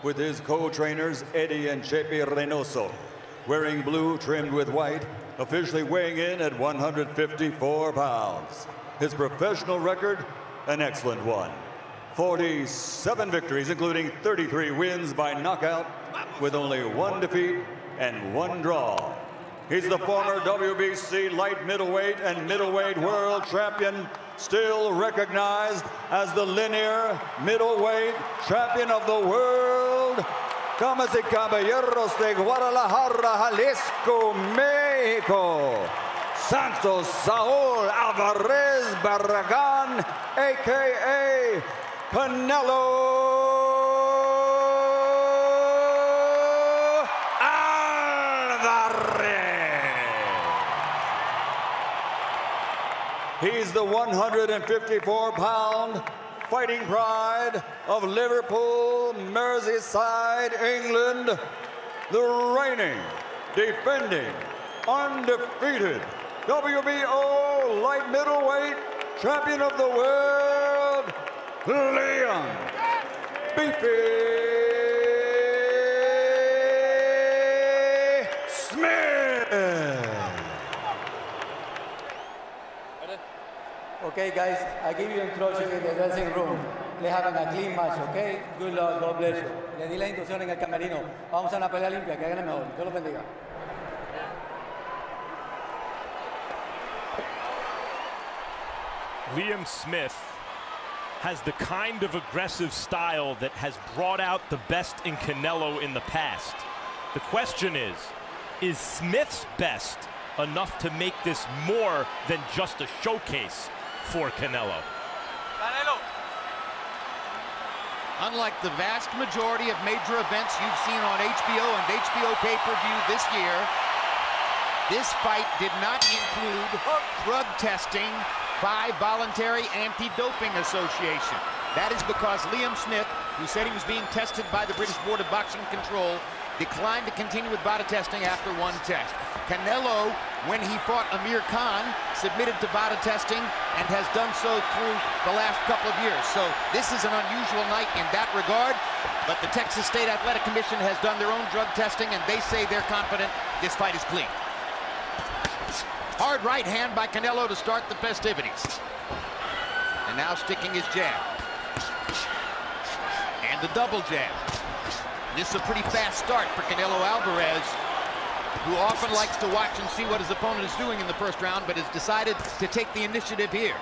with his co-trainers Eddie and Chepe Reynoso, wearing blue trimmed with white, officially weighing in at 154 pounds. His professional record, an excellent one. 47 victories, including 33 wins by knockout, with only 1 defeat and 1 draw. He's the former WBC light middleweight and middleweight world champion, still recognized as the linear middleweight champion of the world. Damas y caballeros de Guadalajara, Jalisco, Mexico, Santos Saul Alvarez Barragan, a.k.a. Canelo Alvarez. He's the 154-pound fighting pride of Liverpool, Merseyside, England, the reigning, defending, undefeated WBO light middleweight champion of the world, Liam Beefy Smith. Okay, guys, I give you instruction in the dressing room. Let's have a clean match, okay? Good luck, God bless you. Le di la instrucción en el camerino. Vamos a una pelea limpia, que hagan el mejor. Dios los bendiga. Liam Smith has the kind of aggressive style that has brought out the best in Canelo in the past. The question is Smith's best enough to make this more than just a showcase for Canelo? Unlike the vast majority of major events you've seen on HBO and HBO pay-per-view this year, this fight did not include drug testing by Voluntary Anti-Doping Association. That is because Liam Smith, who said he was being tested by the British Board of Boxing Control, declined to continue with VADA testing after 1 test. Canelo, when he fought Amir Khan, submitted to VADA testing and has done so through the last couple of years. So this is an unusual night in that regard, but the Texas State Athletic Commission has done their own drug testing and they say they're confident this fight is clean. Hard right hand by Canelo to start the festivities. And now sticking his jab. And the double jab. This is a pretty fast start for Canelo Alvarez, who often likes to watch and see what his opponent is doing in the first round, but has decided to take the initiative here.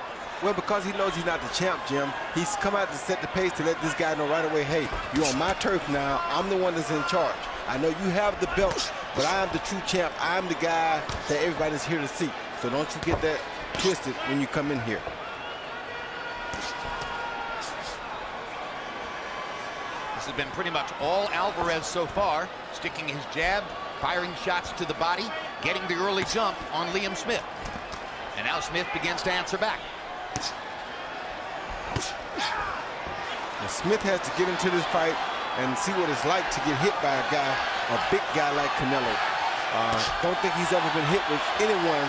Well, because he knows he's not the champ, Jim, he's come out to set the pace to let this guy know right away, hey, you're on my turf now. I'm the one that's in charge. I know you have the belt, but I am the true champ. I'm the guy that everybody's here to see. So don't you get that twisted when you come in here. This has been pretty much all Alvarez so far, sticking his jab, firing shots to the body, getting the early jump on Liam Smith. And now Smith begins to answer back. Now Smith has to get into this fight and see what it's like to get hit by a guy, a big guy like Canelo. Don't think he's ever been hit with anyone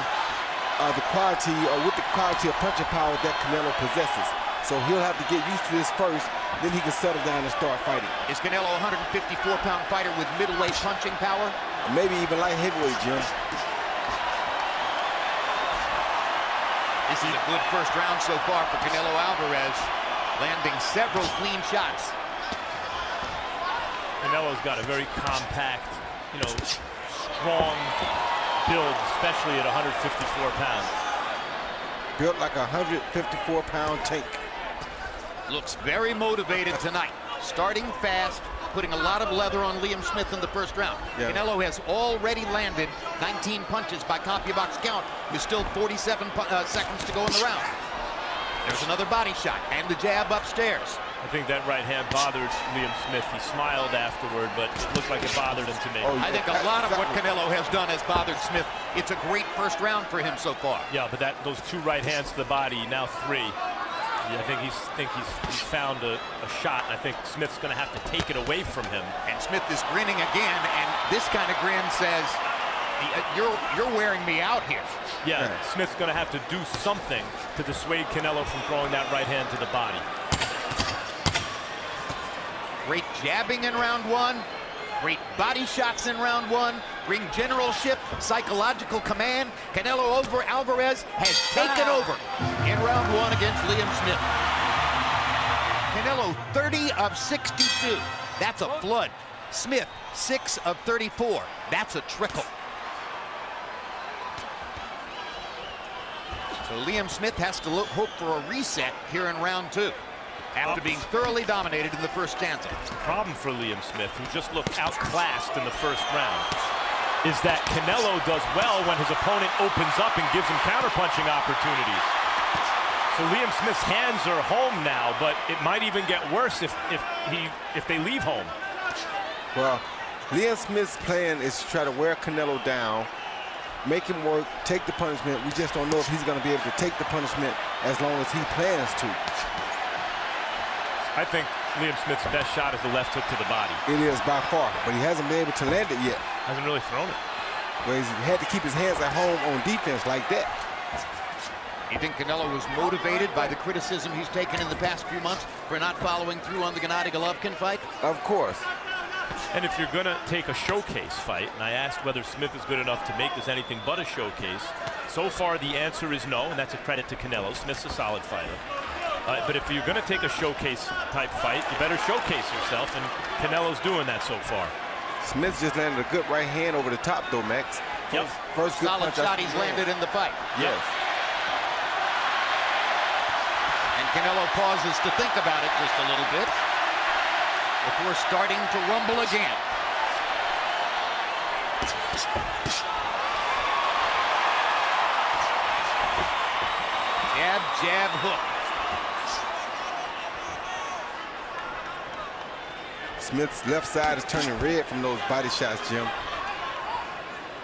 the quality or with the quality of punching power that Canelo possesses. So he'll have to get used to this first, then he can settle down and start fighting. Is Canelo a 154-pound fighter with middleweight punching power? Or maybe even light heavyweight, Jim. This is a good first round so far for Canelo Alvarez, landing several clean shots. Canelo's got a very compact, strong build, especially at 154 pounds. Built like a 154-pound tank. Looks very motivated tonight. Starting fast, putting a lot of leather on Liam Smith in the first round. Yeah. Canelo has already landed 19 punches by CompuBox count. There's still 47 seconds to go in the round. There's another body shot and the jab upstairs. I think that right hand bothered Liam Smith. He smiled afterward, but it looked like it bothered him to me. I think a lot of what Canelo has done has bothered Smith. It's a great first round for him so far. Yeah, but those 2 right hands to the body, now 3. Yeah, I think he's found a shot. I think Smith's going to have to take it away from him. And Smith is grinning again, and this kind of grin says, you're wearing me out here. Yeah, Smith's going to have to do something to dissuade Canelo from throwing that right hand to the body. Great jabbing in round one. Great body shots in round one. Ring generalship, psychological command. Canelo Alvarez has taken over in round one against Liam Smith. Canelo 30 of 62. That's a flood. Smith 6 of 34. That's a trickle. So Liam Smith has to hope for a reset here in round two after being thoroughly dominated in the first stanza. The problem for Liam Smith, who just looked outclassed in the first round, is that Canelo does well when his opponent opens up and gives him counterpunching opportunities. So Liam Smith's hands are home now, but it might even get worse if they leave home. Well, Liam Smith's plan is to try to wear Canelo down, make him work, take the punishment. We just don't know if he's going to be able to take the punishment as long as he plans to. I think Liam Smith's best shot is the left hook to the body. It is by far, but he hasn't been able to land it yet. Hasn't really thrown it. Well, he's had to keep his hands at home on defense like that. You think Canelo was motivated by the criticism he's taken in the past few months for not following through on the Gennady-Golovkin fight? Of course. And if you're going to take a showcase fight, and I asked whether Smith is good enough to make this anything but a showcase, so far the answer is no, and that's a credit to Canelo. Smith's a solid fighter. But if you're going to take a showcase-type fight, you better showcase yourself, and Canelo's doing that so far. Smith just landed a good right hand over the top, though, Max. Yep. First good solid punch shot he's landed in the fight. Yes. And Canelo pauses to think about it just a little bit before starting to rumble again. Jab, jab, hook. Smith's left side is turning red from those body shots, Jim.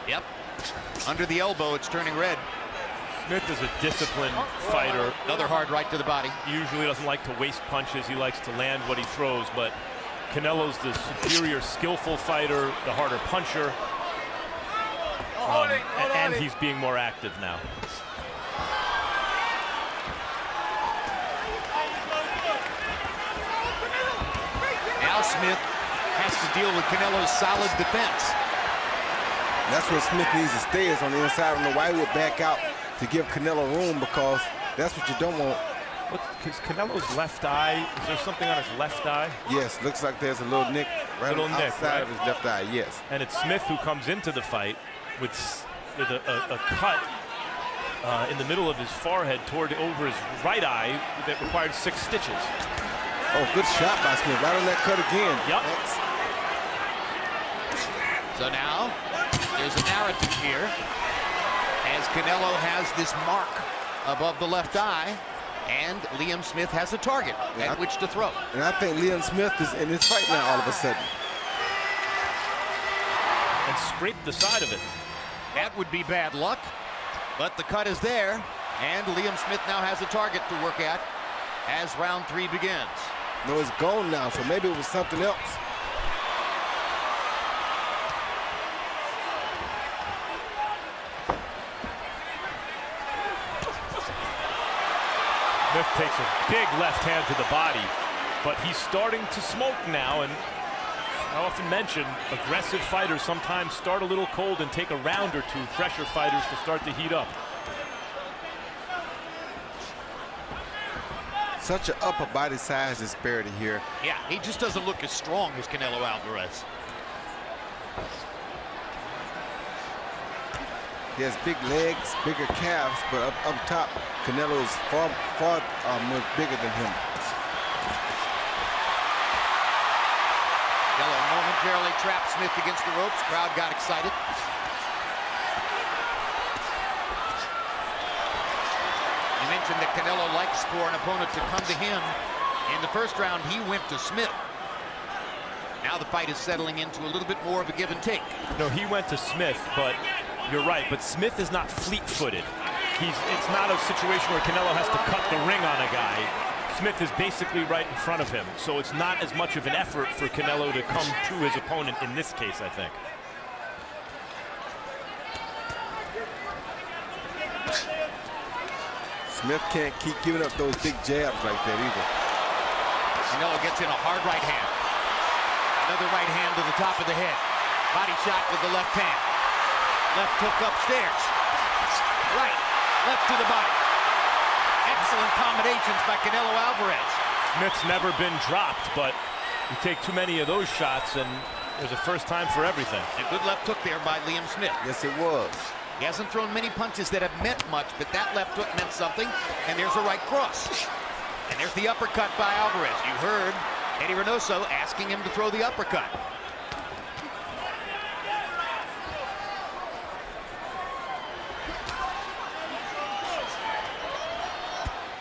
Yep. Under the elbow, it's turning red. Smith is a disciplined fighter. Another hard right to the body. He usually doesn't like to waste punches. He likes to land what he throws, but Canelo's the superior skillful fighter, the harder puncher. And he's being more active now. Now Smith has to deal with Canelo's solid defense. That's where Smith needs to stay, is on the inside. I don't know why he would back out to give Canelo room, because that's what you don't want. Because Canelo's left eye, is there something on his left eye? Yes, looks like there's a little nick right on the outside of his left eye, yes. And it's Smith who comes into the fight with a cut in the middle of his forehead over his right eye that required 6 stitches. Oh, good shot by Smith, right on that cut again. Yep. So now, there's a narrative here, as Canelo has this mark above the left eye, and Liam Smith has a target at which to throw. And I think Liam Smith is in this fight now all of a sudden. And scraped the side of it. That would be bad luck, but the cut is there, and Liam Smith now has a target to work at as round 3 begins. No, it's gone now, so maybe it was something else. Smith takes a big left hand to the body, but he's starting to smoke now, and I often mention aggressive fighters sometimes start a little cold and take a round or 2, pressure fighters to start to heat up. Such an upper body size disparity here. Yeah, he just doesn't look as strong as Canelo Alvarez. He has big legs, bigger calves, but up top, Canelo is far more bigger than him. Canelo momentarily trapped Smith against the ropes. Crowd got excited. You mentioned that Canelo likes for an opponent to come to him. In the first round, he went to Smith. Now the fight is settling into a little bit more of a give and take. No, he went to Smith, but you're right. But Smith is not fleet-footed. It's not a situation where Canelo has to cut the ring on a guy. Smith is basically right in front of him, so it's not as much of an effort for Canelo to come to his opponent in this case, I think. Smith can't keep giving up those big jabs like that either. Canelo gets in a hard right hand. Another right hand to the top of the head. Body shot with the left hand. Left hook upstairs. Right, left to the body. Excellent combinations by Canelo Alvarez. Smith's never been dropped, but you take too many of those shots and there's a first time for everything. A good left hook there by Liam Smith. Yes, it was. He hasn't thrown many punches that have meant much, but that left hook meant something, and there's a right cross. And there's the uppercut by Alvarez. You heard Eddie Reynoso asking him to throw the uppercut.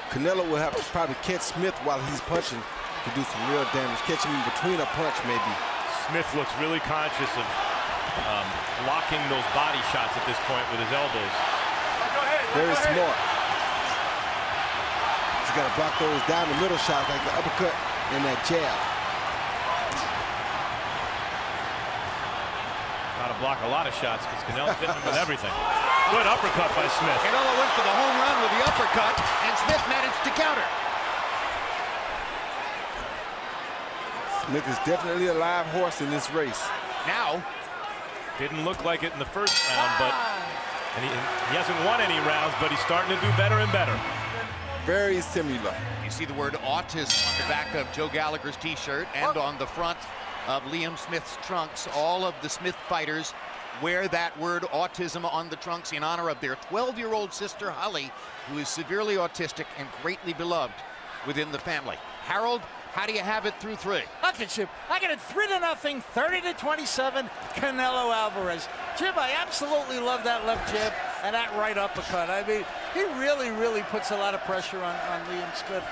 Canelo will have to probably catch Smith while he's punching to do some real damage. Catch him in between a punch, maybe. Smith looks really conscious of blocking those body shots at this point with his elbows. Very smart. He's got to block those down the middle shots like the uppercut and that jab. Got to block a lot of shots because Canelo's hitting him with everything. Good uppercut by Smith. Canelo went for the home run with the uppercut, and Smith managed to counter. Smith is definitely a live horse in this race. Now, didn't look like it in the first round, but he hasn't won any rounds, but he's starting to do better and better. Very similar. you see the word autism on the back of Joe Gallagher's t-shirt and on the front of Liam Smith's trunks. All of the Smith fighters wear that word autism on the trunks in honor of their 12-year-old sister, Holly, who is severely autistic and greatly beloved within the family. Harold, how do you have it through three? I got it 3-0, 30-27, Canelo Alvarez. Jim, I absolutely love that left jab and that right uppercut. I mean, he really puts a lot of pressure on Liam Smith.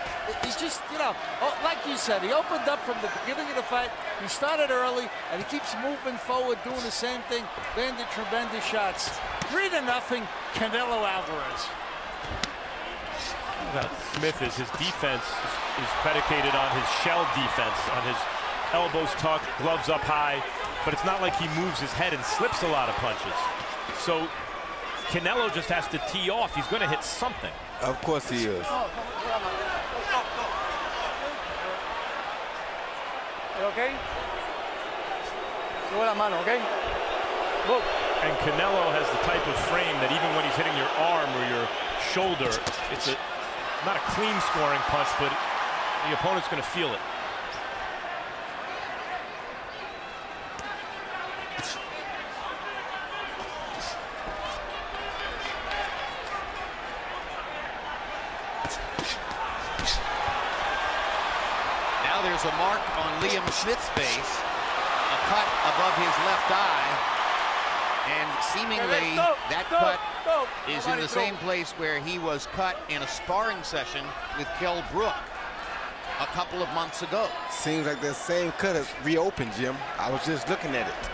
He's just, you know, like you said, he opened up from the beginning of the fight. He started early, and he keeps moving forward, doing the same thing, landed tremendous shots. 3-0, Canelo Alvarez. About Smith is his defense is predicated on his shell defense, on his elbows tucked, gloves up high, but it's not like he moves his head and slips a lot of punches. So Canelo just has to tee off. He's going to hit something. Of course he is. Okay? Go la mano, okay? Look. And Canelo has the type of frame that even when he's hitting your arm or your shoulder, it's not a clean scoring punch, but the opponent's going to feel it. Now there's a mark on Liam Smith's face, a cut above his left eye, and seemingly that cut is in the same place where he was cut in a sparring session with Kell Brook a couple of months ago. Seems like that same cut has reopened, Jim. I was just looking at it.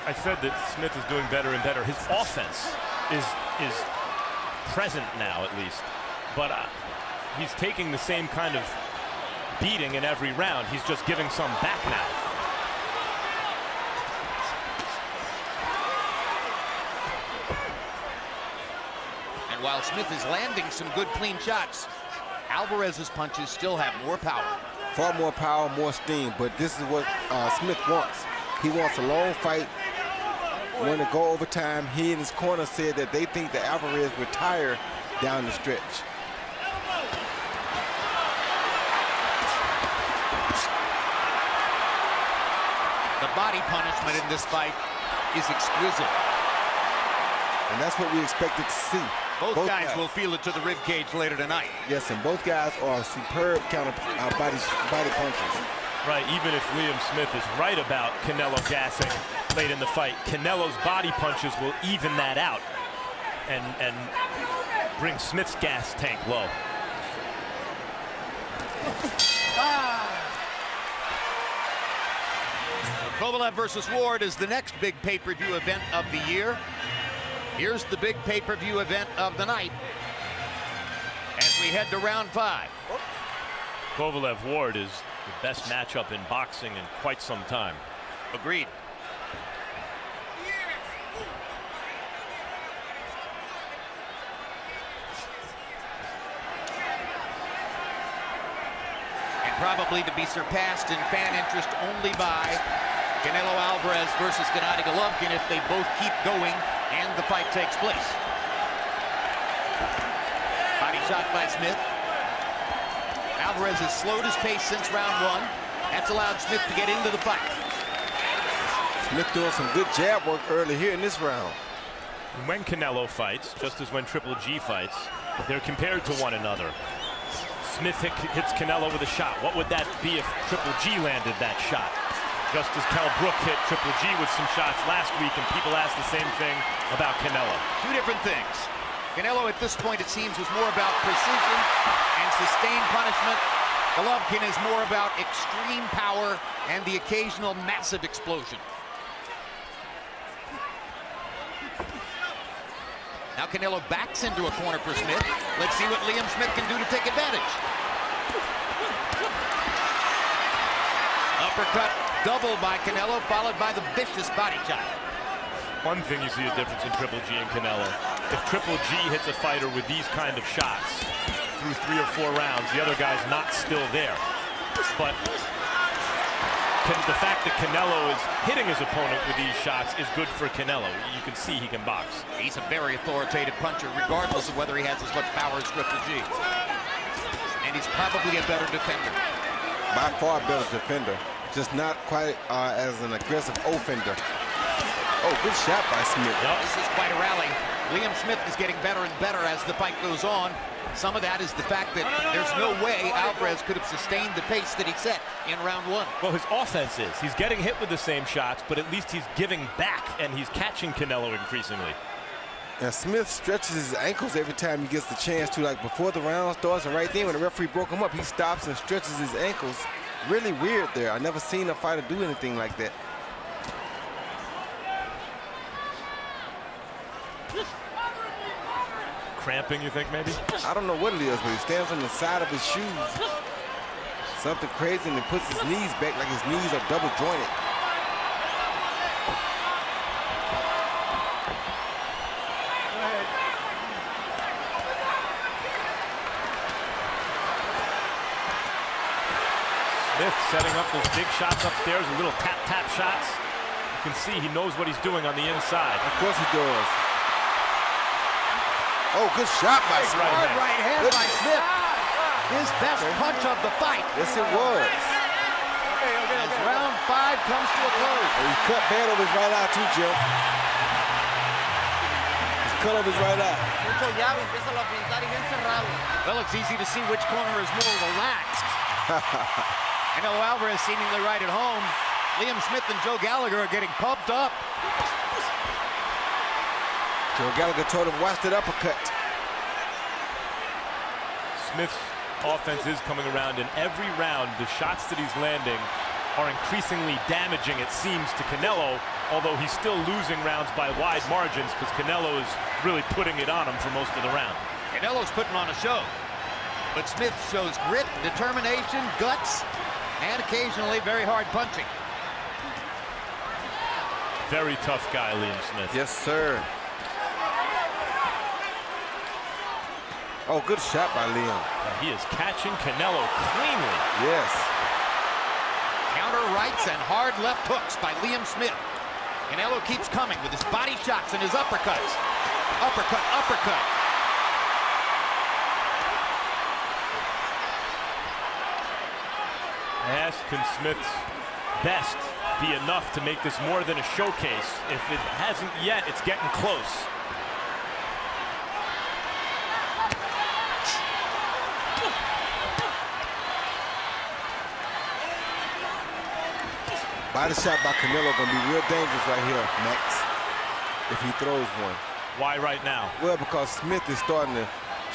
I said that Smith is doing better and better. His offense is present now, at least, but he's taking the same kind of beating in every round. He's just giving some back now. And while Smith is landing some good clean shots, Alvarez's punches still have more power. Far more power, more steam, but this is what Smith wants. He wants a long fight, want to go overtime. He and his corner said that they think that Alvarez will tire down the stretch. The body punishment in this fight is exquisite. And that's what we expected to see. Both guys will feel it to the rib cage later tonight. Yes, and both guys are superb counter body punches. Right, even if Liam Smith is right about Canelo gassing late in the fight, Canelo's body punches will even that out and bring Smith's gas tank low. Kovalev versus Ward is the next big pay-per-view event of the year. Here's the big pay-per-view event of the night as we head to round 5. Kovalev Ward is the best matchup in boxing in quite some time. Agreed. And probably to be surpassed in fan interest only by Canelo Alvarez versus Gennady Golovkin if they both keep going and the fight takes place. Body shot by Smith. Alvarez has slowed his pace since round 1. That's allowed Smith to get into the fight. Smith doing some good jab work early here in this round. When Canelo fights, just as when Triple G fights, they're compared to one another. Smith hits Canelo with a shot. What would that be if Triple G landed that shot? Just as Kell Brook hit Triple G with some shots last week, and people asked the same thing about Canelo. Two different things. Canelo at this point, it seems, was more about precision and sustained punishment. Golovkin is more about extreme power and the occasional massive explosion. Now Canelo backs into a corner for Smith. Let's see what Liam Smith can do to take advantage. Uppercut doubled by Canelo, followed by the vicious body shot. One thing you see a difference in Triple G and Canelo. If Triple G hits a fighter with these kind of shots through 3 or 4 rounds, the other guy's not still there. But the fact that Canelo is hitting his opponent with these shots is good for Canelo. You can see he can box. He's a very authoritative puncher, regardless of whether he has as much power as Triple G. And he's probably a better defender. By far better defender, just not quite as an aggressive offender. Oh, good shot by Smith. Yep. This is quite a rally. Liam Smith is getting better and better as the fight goes on. Some of that is the fact that there's no way Alvarez could have sustained the pace that he set in round 1. Well, his offense is. He's getting hit with the same shots, but at least he's giving back, and he's catching Canelo increasingly. And Smith stretches his ankles every time he gets the chance to, like before the round starts, and right then when the referee broke him up, he stops and stretches his ankles. Really weird there. I never seen a fighter do anything like that. Cramping, you think, maybe? I don't know what it is, but he stands on the side of his shoes. Something crazy, and he puts his knees back like his knees are double jointed. Smith setting up those big shots upstairs, little tap-tap shots. You can see he knows what he's doing on the inside. Of course he does. Oh, good shot by Smith. Hard right hand by Smith. His best punch of the fight. Yes, it was. As round 5 comes to a close. And he cut bad over his right eye too, Joe. He's cut over his right eye. Well, it's easy to see which corner is more relaxed. Canelo Alvarez seemingly right at home. Liam Smith and Joe Gallagher are getting pumped up. Joe Gallagher told him, watch that uppercut. Smith's offense is coming around, and every round, the shots that he's landing are increasingly damaging, it seems, to Canelo, although he's still losing rounds by wide margins because Canelo is really putting it on him for most of the round. Canelo's putting on a show. But Smith shows grit, determination, guts, and occasionally very hard punching. Very tough guy, Liam Smith. Yes, sir. Oh, good shot by Liam. He is catching Canelo cleanly. Yes. Counter rights and hard left hooks by Liam Smith. Canelo keeps coming with his body shots and his uppercuts. Uppercut, uppercut. Ask, can Smith's best be enough to make this more than a showcase? If it hasn't yet, it's getting close. Body shot by Canelo gonna be real dangerous right here, Max, if he throws one. Why right now? Well, because Smith is starting to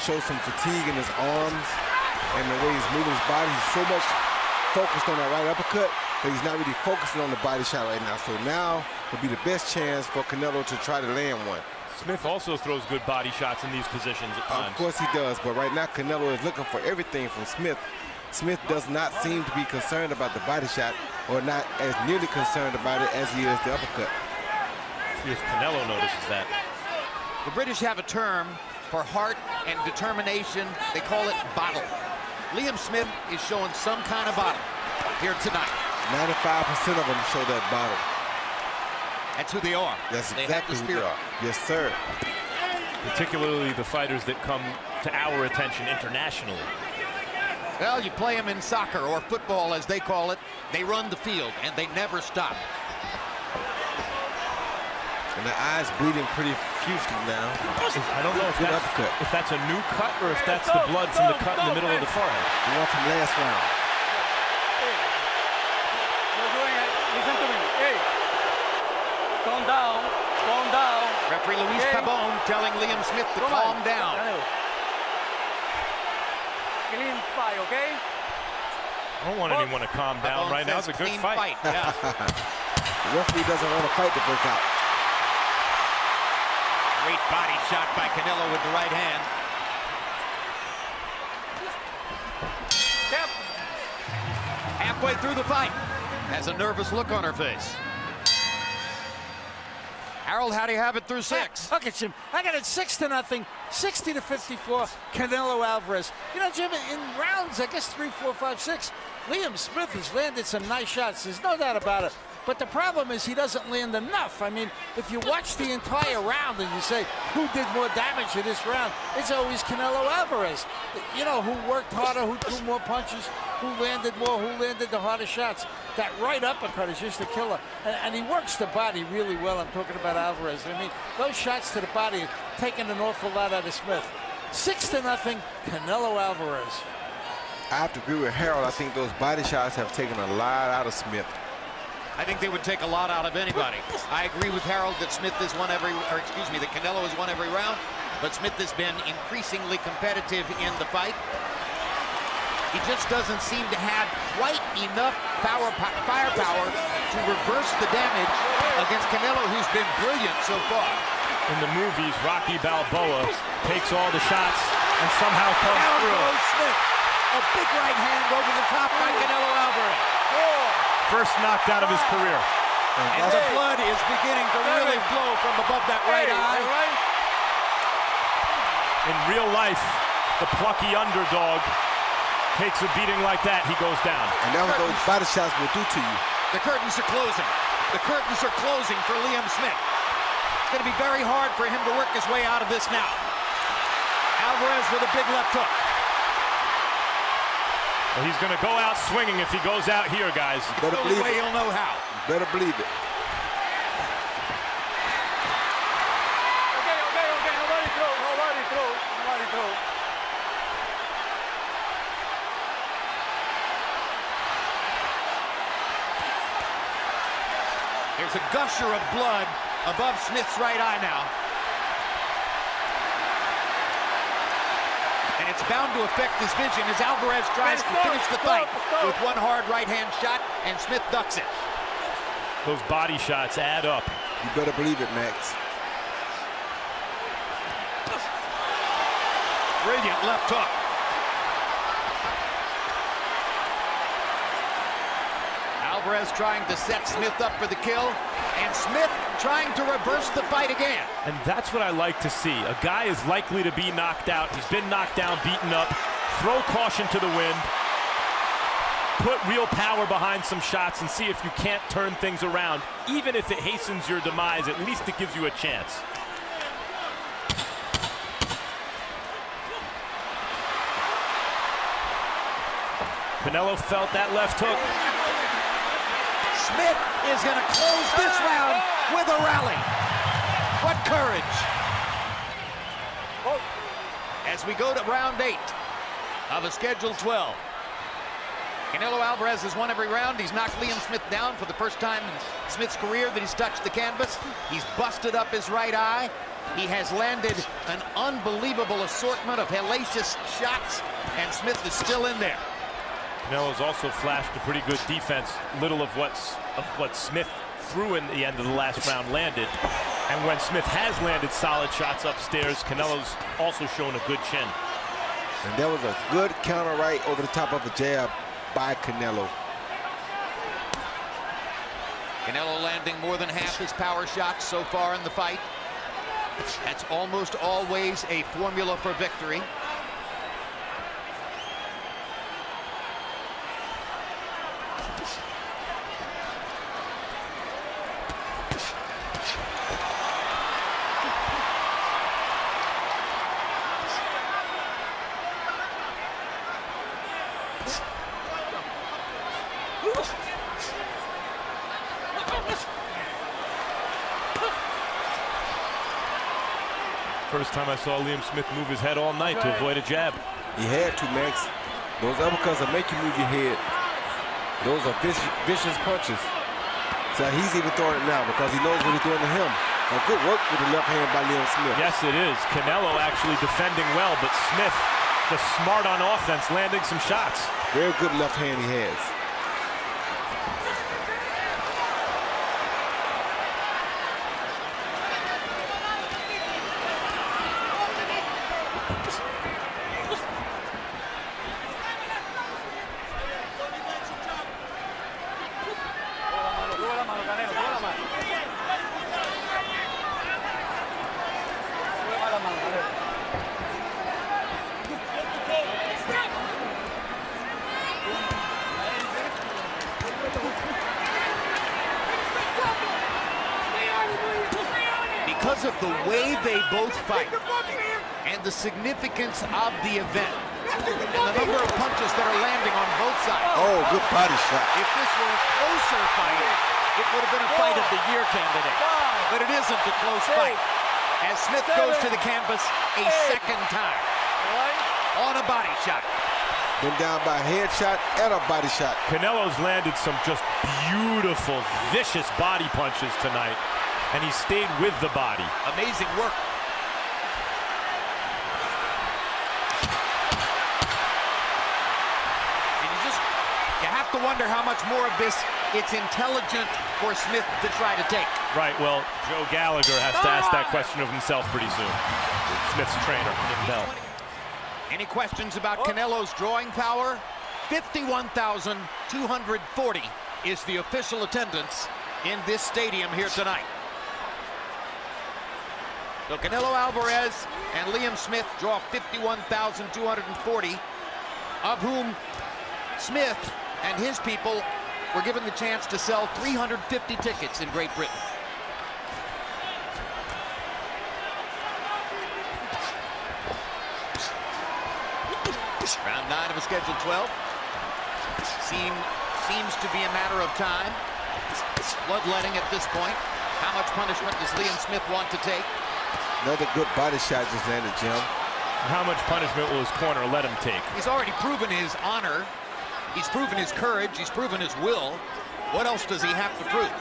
show some fatigue in his arms and the way he's moving his body. He's so much focused on that right uppercut, but he's not really focusing on the body shot right now. So now would be the best chance for Canelo to try to land one. Smith also throws good body shots in these positions at times. Of course he does, but right now Canelo is looking for everything from Smith. Smith does not seem to be concerned about the body shot, or not as nearly concerned about it as he is the uppercut. See if Canelo notices that. The British have a term for heart and determination. They call it bottle. Liam Smith is showing some kind of bottle here tonight. 95% of them show that bottom. That's who they are. That's they exactly have the who spirit. they are. Yes, sir. Particularly the fighters that come to our attention internationally. Well, you play them in soccer or football, as they call it. They run the field, and they never stop. And the eye's bleeding pretty profusely now. I don't know if that's a new cut or if that's the blood from the cut in the middle of the forehead. The one from last round. You're doing it. Listen to me. Hey. Calm down. Calm down. Referee Luis Okay. Pabon telling Liam Smith to calm down. Clean fight, okay? I don't want anyone to calm down Pabon right now. It's says a good clean fight. Yeah. The referee doesn't want a fight to break out. Great body shot by Canelo with the right hand. Yep. Halfway through the fight, has a nervous look on her face. Harold, how do you have it through 6? Look at Jim. I got it 6-0, 60-54. Canelo Alvarez. You know, Jim, in rounds, I guess 3, 4, 5, 6, Liam Smith has landed some nice shots. There's no doubt about it. But the problem is he doesn't land enough. I mean, if you watch the entire round and you say, who did more damage in this round, it's always Canelo Alvarez. You know, who worked harder, who threw more punches, who landed more, who landed the harder shots. That right uppercut is just a killer. And he works the body really well. I'm talking about Alvarez. I mean, those shots to the body are taking an awful lot out of Smith. 6-0, Canelo Alvarez. I have to agree with Harold. I think those body shots have taken a lot out of Smith. I think they would take a lot out of anybody. I agree with Harold that that Canelo has won every round, but Smith has been increasingly competitive in the fight. He just doesn't seem to have quite enough firepower to reverse the damage against Canelo, who's been brilliant so far. In the movies, Rocky Balboa takes all the shots and somehow comes Down through. goes Smith. A big right hand over the top by Canelo Alvarez. First knocked out of his career. And the blood is beginning to really flow from above that right eye. In real life, the plucky underdog takes a beating like that, he goes down. And that's what those body shots will do to you. The curtains are closing. The curtains are closing for Liam Smith. It's going to be very hard for him to work his way out of this now. Alvarez with a big left hook. Well, he's going to go out swinging if he goes out here, guys. Better The only believe way it. he'll know how. Better believe it. Okay. Nobody throw. There's a gusher of blood above Smith's right eye now. And it's bound to affect his vision as Alvarez tries to finish the fight with one hard right-hand shot, and Smith ducks it. Those body shots add up. You better believe it, Max. Brilliant left hook. Alvarez trying to set Smith up for the kill, and Smith trying to reverse the fight again. And that's what I like to see. A guy is likely to be knocked out. He's been knocked down, beaten up. Throw caution to the wind. Put real power behind some shots and see if you can't turn things around. Even if it hastens your demise, at least it gives you a chance. Canelo felt that left hook. Smith is going to close this round with a rally. What courage. As we go to round 8 of a scheduled 12. Canelo Alvarez has won every round. He's knocked Liam Smith down for the first time in Smith's career that he's touched the canvas. He's busted up his right eye. He has landed an unbelievable assortment of hellacious shots, and Smith is still in there. Canelo's also flashed a pretty good defense. Little of what Smith threw in the end of the last round landed. And when Smith has landed solid shots upstairs, Canelo's also shown a good chin. And there was a good counter right over the top of a jab by Canelo. Canelo landing more than half his power shots so far in the fight. That's almost always a formula for victory. First time I saw Liam Smith move his head all night to avoid a jab. He had to, Max. Those uppercuts will make you move your head. Those are vicious punches. So he's even throwing it now because he knows what he's doing to him. A good work with the left hand by Liam Smith. Yes, it is. Canelo actually defending well, but Smith just smart on offense, landing some shots. Very good left hand he has. Because of the way they both fight and the significance of the event and the number of punches that are landing on both sides. Oh, good body shot. If this were a closer fight, it would have been a fight of the year candidate. But it isn't a close fight. As Smith goes to the canvas a second time on a body shot. Been down by a head shot and a body shot. Canelo's landed some just beautiful, vicious body punches tonight, and he stayed with the body. Amazing work. And you have to wonder how much more of this it's intelligent for Smith to try to take. Right, well, Joe Gallagher has to ask that question of himself pretty soon. Smith's trainer, Jim Bell. Any questions about Canelo's drawing power? 51,240 is the official attendance in this stadium here tonight. So Canelo Alvarez and Liam Smith draw 51,240, of whom Smith and his people were given the chance to sell 350 tickets in Great Britain. Round 9 of a scheduled 12. Seems to be a matter of time. Bloodletting at this point. How much punishment does Liam Smith want to take? Another good body shot just landed, Jim. How much punishment will his corner let him take? He's already proven his honor. He's proven his courage. He's proven his will. What else does he have to prove?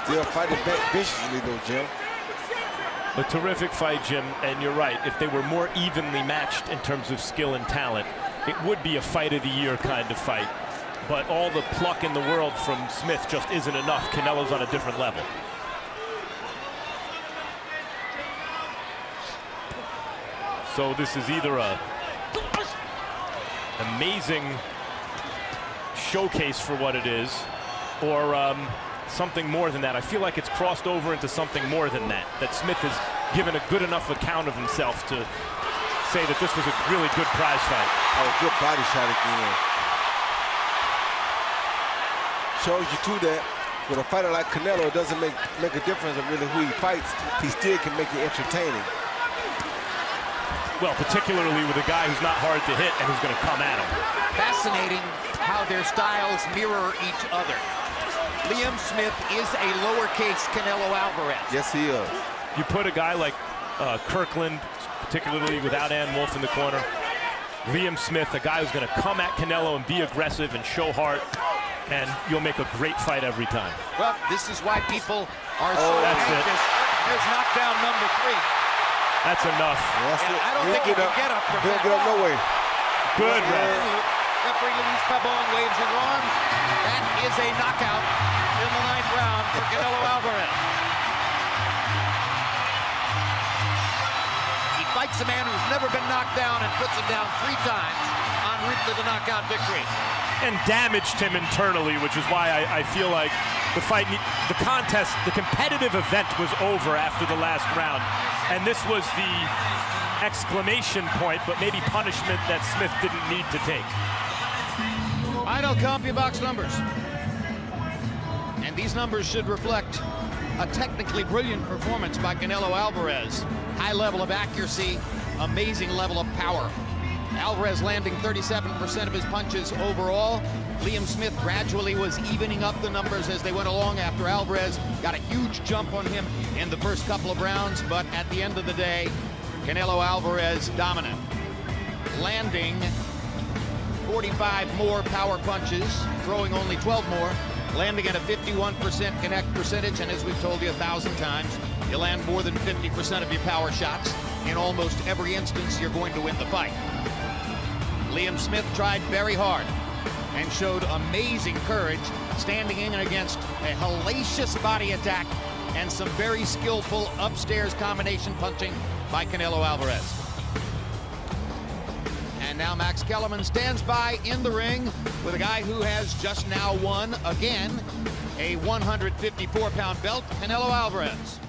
Still fighting back viciously though, Jim. A terrific fight, Jim, and you're right. If they were more evenly matched in terms of skill and talent, it would be a fight of the year kind of fight. But all the pluck in the world from Smith just isn't enough. Canelo's on a different level. So this is either a amazing showcase for what it is, or something more than that. I feel like it's crossed over into something more than that, that Smith has given a good enough account of himself to say that this was a really good prize fight. Oh, good body shot again. Shows you too that with a fighter like Canelo, it doesn't make a difference of really who he fights. He still can make it entertaining. Well, particularly with a guy who's not hard to hit and who's going to come at him. Fascinating how their styles mirror each other. Liam Smith is a lowercase Canelo Alvarez. Yes, he is. You put a guy like Kirkland, particularly without Ann Wolfe in the corner, Liam Smith, a guy who's going to come at Canelo and be aggressive and show heart, and you'll make a great fight every time. Well, this is why people are so anxious. There's knockdown number 3. That's enough. That's it. I don't think he can get up from He'll that. get up no way. Good, ref. Referee Luis Pabon waves his arms. That is a knockout in the 9th round for Canelo Alvarez. He fights a man who's never been knocked down and puts him down 3 times en route to the knockout victory. And damaged him internally, which is why I feel like the fight, the contest, the competitive event was over after the last round. And this was the exclamation point, but maybe punishment that Smith didn't need to take. Final CompuBox numbers. And these numbers should reflect a technically brilliant performance by Canelo Alvarez. High level of accuracy, amazing level of power. Alvarez landing 37% of his punches overall. Liam Smith gradually was evening up the numbers as they went along after Alvarez got a huge jump on him in the first couple of rounds, but at the end of the day, Canelo Alvarez dominant. Landing 45 more power punches, throwing only 12 more, landing at a 51% connect percentage, and as we've told you 1,000 times, you land more than 50% of your power shots. In almost every instance, you're going to win the fight. Liam Smith tried very hard and showed amazing courage, standing in against a hellacious body attack and some very skillful upstairs combination punching by Canelo Alvarez. And now Max Kellerman stands by in the ring with a guy who has just now won, again, a 154-pound belt, Canelo Alvarez.